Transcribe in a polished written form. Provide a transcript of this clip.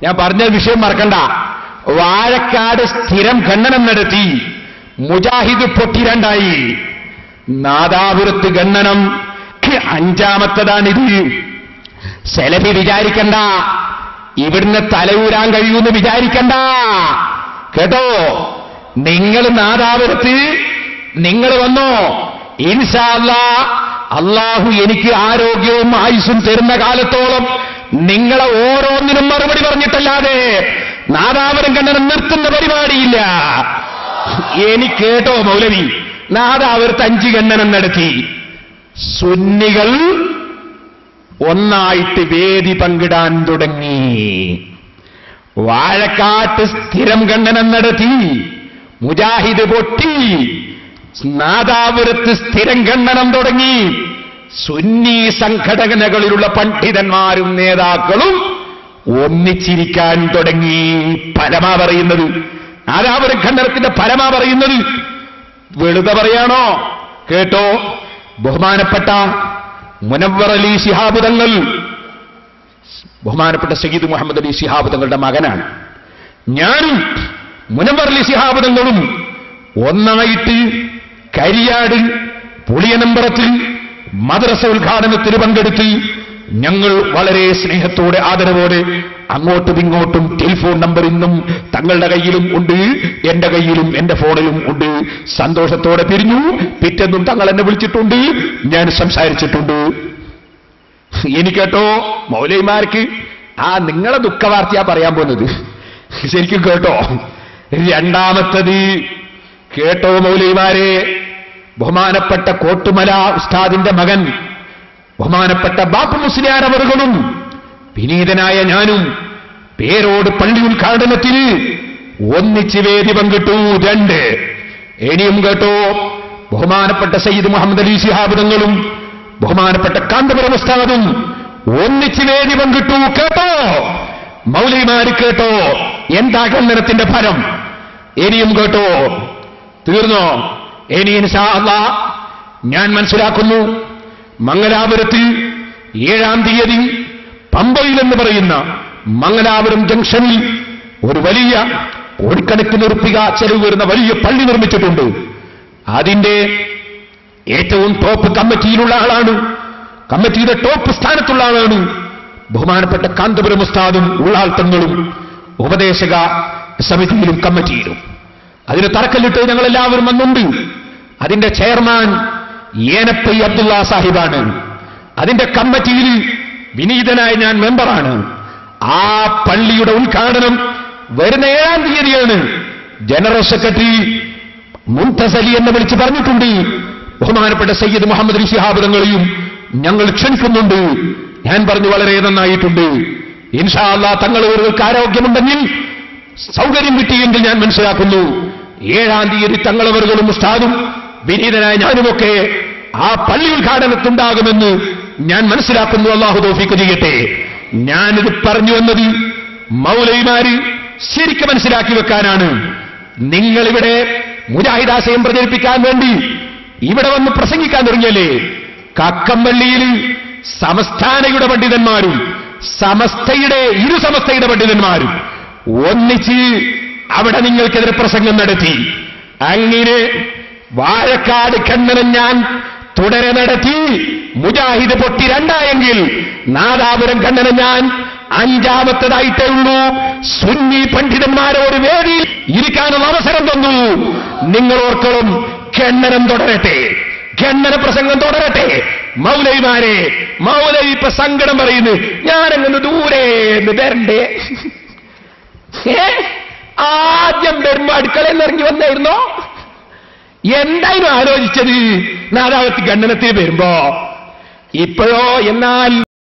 ഞാൻ പറഞ്ഞ വിഷയം മറക്കണ്ട. വാഴക്കാട് സ്ഥിരം ഖണ്ഡനം നടത്തി, മുജാഹിദ് പൊട്ടിരണ്ടായി. നാദാപുരത്ത് ഖണ്ഡനം അഞ്ചാമത്തതാണിത്. സെലഫി വിചാരിക്കണ്ട ഇവിടുന്ന് തലയൂരാൻ കഴിയൂന്ന് വിചാരിക്കണ്ട കേട്ടോ. നിങ്ങൾ നാദാപുരത്ത് നിങ്ങൾ വന്നോ, ഇൻഷാ അല്ലാഹ് അള്ളാഹു എനിക്ക് ആരോഗ്യവും ആയുസ്സും തരുന്ന കാലത്തോളം നിങ്ങളെ ഓരോന്നിനും മറുപടി പറഞ്ഞിട്ടല്ലാതെ നാദാപുരം ഖണ്ഡനം നിർത്തുന്ന പരിപാടിയില്ല. എനിക്ക് കേട്ടോ മൗലവി, നാദാപുരത്ത് 5 ഖണ്ഡനം നടത്തി. സുന്നികൾ ഒന്നായിട്ട് വേദി പങ്കിടാൻ തുടങ്ങി. വാഴക്കാട്ട് സ്ഥിരം ഖണ്ഡനം നടത്തി, മുജാഹിദ് പൊട്ടി. നാദാപുരത്ത് സ്ഥിരം ഖണ്ഡനം തുടങ്ങി. സുന്നി സംഘടനകളിലുള്ള പണ്ഡിതന്മാരും നേതാക്കളും ഒന്നിച്ചിരിക്കാൻ തുടങ്ങി. ഫലമാ പറയുന്നത്, നാദാപുരം ഖണ്ഡനത്തിന്റെ ഫലമാ പറയുന്നത്. വെളുതെ പറയാണോ? കേട്ടോ, ബഹുമാനപ്പെട്ട മുനവ്വർ അലി ശിഹാബ് തങ്ങൾ, ബഹുമാനപ്പെട്ട സയ്യിദ് മുഹമ്മദ് അലി ശിഹാബ് തങ്ങളുടെ മകനാണ്. ഞാനും മുനവ്വർ അലി ശിഹാബ് തങ്ങളും ഒന്നായിട്ട് കരിയാട് പുളിയനമ്പറത്തിൽ മദ്രസ ഉദ്ഘാടനത്തിന് പങ്കെടുത്ത് ഞങ്ങൾ വളരെ സ്നേഹത്തോടെ ആദരവോടെ അങ്ങോട്ടും ഇങ്ങോട്ടും ടെലിഫോൺ നമ്പർ ഇന്നും തങ്ങളുടെ കയ്യിലും ഉണ്ട്, എന്റെ കയ്യിലും എന്റെ ഫോണിലും ഉണ്ട്. സന്തോഷത്തോടെ പിരിഞ്ഞു. പിറ്റെന്നും തങ്ങൾ എന്നെ വിളിച്ചിട്ടുണ്ട്, ഞാൻ സംസാരിച്ചിട്ടുണ്ട്. എനിക്കേട്ടോ മൗലവിമാർക്ക് നിങ്ങളെ ദുഃഖവാർത്തയാ പറയാൻ പോകുന്നത്. ശരിക്കും കേട്ടോ. രണ്ടാമത്തത് കേട്ടോ മൗലവിമാരെ, ബഹുമാനപ്പെട്ട കോട്ടുമല ഉസ്താദിന്റെ മകൻ ബഹുമാനപ്പെട്ട ബാപ്പു മുസ്ലിയാർ അവറുകളും വിനീതനായ ഞാനും പേരോട് പള്ളി ഉദ്ഘാടനത്തിന് ഒന്നിച്ച് വേദി പങ്കിട്ടു. 2 ഇനിയും കേട്ടോ, ബഹുമാനപ്പെട്ട സയ്യിദ് മുഹമ്മദ് അലി ശിഹാബ് തങ്ങളും ബഹുമാനപ്പെട്ട കാന്തപുരം ഉസ്താദും ഒന്നിച്ച് വേദി പങ്കിട്ടു. കേട്ടോ മൗലവിമാര്, കേട്ടോ എന്താ ഖണ്ഡനത്തിന്റെ ഫലം. ഇനിയും കേട്ടോ, തീർന്നോ? ഇനി ഇൻഷാ അല്ലാഹ് ഞാൻ മനസ്സിലാക്കുന്നു, മംഗലാപുരത്തിൽ 7-ാം തീയതി പമ്പയിൽ എന്ന് പറയുന്ന മംഗലാപുരം ജംഗ്ഷനിൽ ഒരു വലിയ കോടിക്കണക്കിന് ഉറുപ്പിക ചെലവ് വരുന്ന വലിയ പള്ളി നിർമ്മിച്ചിട്ടുണ്ട്. അതിന്റെ ഏറ്റവും ടോപ്പ് കമ്മിറ്റിയിലുള്ള ആളാണ്, കമ്മിറ്റിയുടെ ടോപ്പ് സ്ഥാനത്തുള്ള ആളാണ് ബഹുമാനപ്പെട്ട കാന്തപുരം ഉസ്താദും ഉള്ളാൾ തങ്ങളും ഉപദേശക സമിതിയിലും കമ്മിറ്റിയിലും. അതിന് തറക്കല്ലിട്ട് ഞങ്ങളെല്ലാവരും വന്നുണ്ട്. അതിന്റെ ചെയർമാൻ ഏനപ്പൈ അബ്ദുള്ള സാഹിബാണ്. അതിന്റെ കമ്മിറ്റിയിൽ വിനീതനായ ഞാൻ മെമ്പറാണ്. ആ പള്ളിയുടെ ഉദ്ഘാടനം വരുന്ന 7-ാം തീയതിയാണ്. ജനറൽ സെക്രട്ടറി മുൻതസലി എന്ന് വിളിച്ച് പറഞ്ഞിട്ടുണ്ട്. ബഹുമാനപ്പെട്ട സയ്യിദ് മുഹമ്മദ് അലി ശിഹാബ് തങ്ങളെയും ഞങ്ങൾ ക്ഷണിക്കുന്നുണ്ട്. ഞാൻ പറഞ്ഞു വളരെ നന്നായിട്ടുണ്ട്. ഇൻഷാ അല്ലാഹ് തങ്ങൾക്ക് ആരോഗ്യമുണ്ടെങ്കിൽ, സൗകര്യം കിട്ടിയെങ്കിൽ ഞാൻ മനസ്സിലാക്കുന്നു 7-ാം തീയതി തങ്ങളവറുകളും ഉസ്താദും വിനീതനായ ഞാനുമൊക്കെ ആ പള്ളി ഉദ്ഘാടനത്തുണ്ടാകുമെന്ന് ഞാൻ മനസ്സിലാക്കുന്നു. അല്ലാഹു തൗഫീഖ് ചെയ്യട്ടെ. ഞാനിത് പറഞ്ഞു വന്നത് മൗലവിമാര് ശരിക്കും മനസ്സിലാക്കി വെക്കാനാണ്. നിങ്ങളിവിടെ മുജാഹിദാശയം പ്രചരിപ്പിക്കാൻ വേണ്ടി ഇവിടെ വന്ന് പ്രസംഗിക്കാൻ തുടങ്ങിയല്ലേ? കക്കമ്പള്ളിയിൽ സമസ്താനയുടെ പണ്ഡിതന്മാരും സമസ്തയുടെ പണ്ഡിതന്മാരും ഒന്നിച്ച് അവിടെ നിങ്ങൾക്കെതിരെ പ്രസംഗം നടത്തി. അങ്ങനെ വാഴക്കാട് ഖണ്ഡനം ഞാൻ തുടരെ നടത്തി. മുജാഹിദ് പൊട്ടി 2-ആയെങ്കിൽ നാദാപുരം ഖണ്ഡനം ഞാൻ 5-ാമത്തേതായിട്ടേ ഉള്ളൂ. സുന്നി പണ്ഡിതന്മാരോട് വേദിയിൽ ഇരിക്കാനുള്ള അവസരം തന്നു. നിങ്ങൾ ഓർക്കണം, ഖണ്ഡനം തുടരട്ടെ, ഖണ്ഡന പ്രസംഗം തുടരട്ടെ. മൗലവിമാരെ, മൗലവി ഇപ്പൊ സങ്കടം പറയുന്നു, ഞാനങ്ങനെ ദൂരെ വരണ്ടേ? ആദ്യം വരുമ്പോ അടുക്കളയിൽ ഇറങ്ങി വന്നായിരുന്നോ? എന്തായാലും ആലോചിച്ചത് നാദാപുരത്ത് ഖണ്ഡനത്തിന് വരുമ്പോ? ഇപ്പോഴോ? എന്നാൽ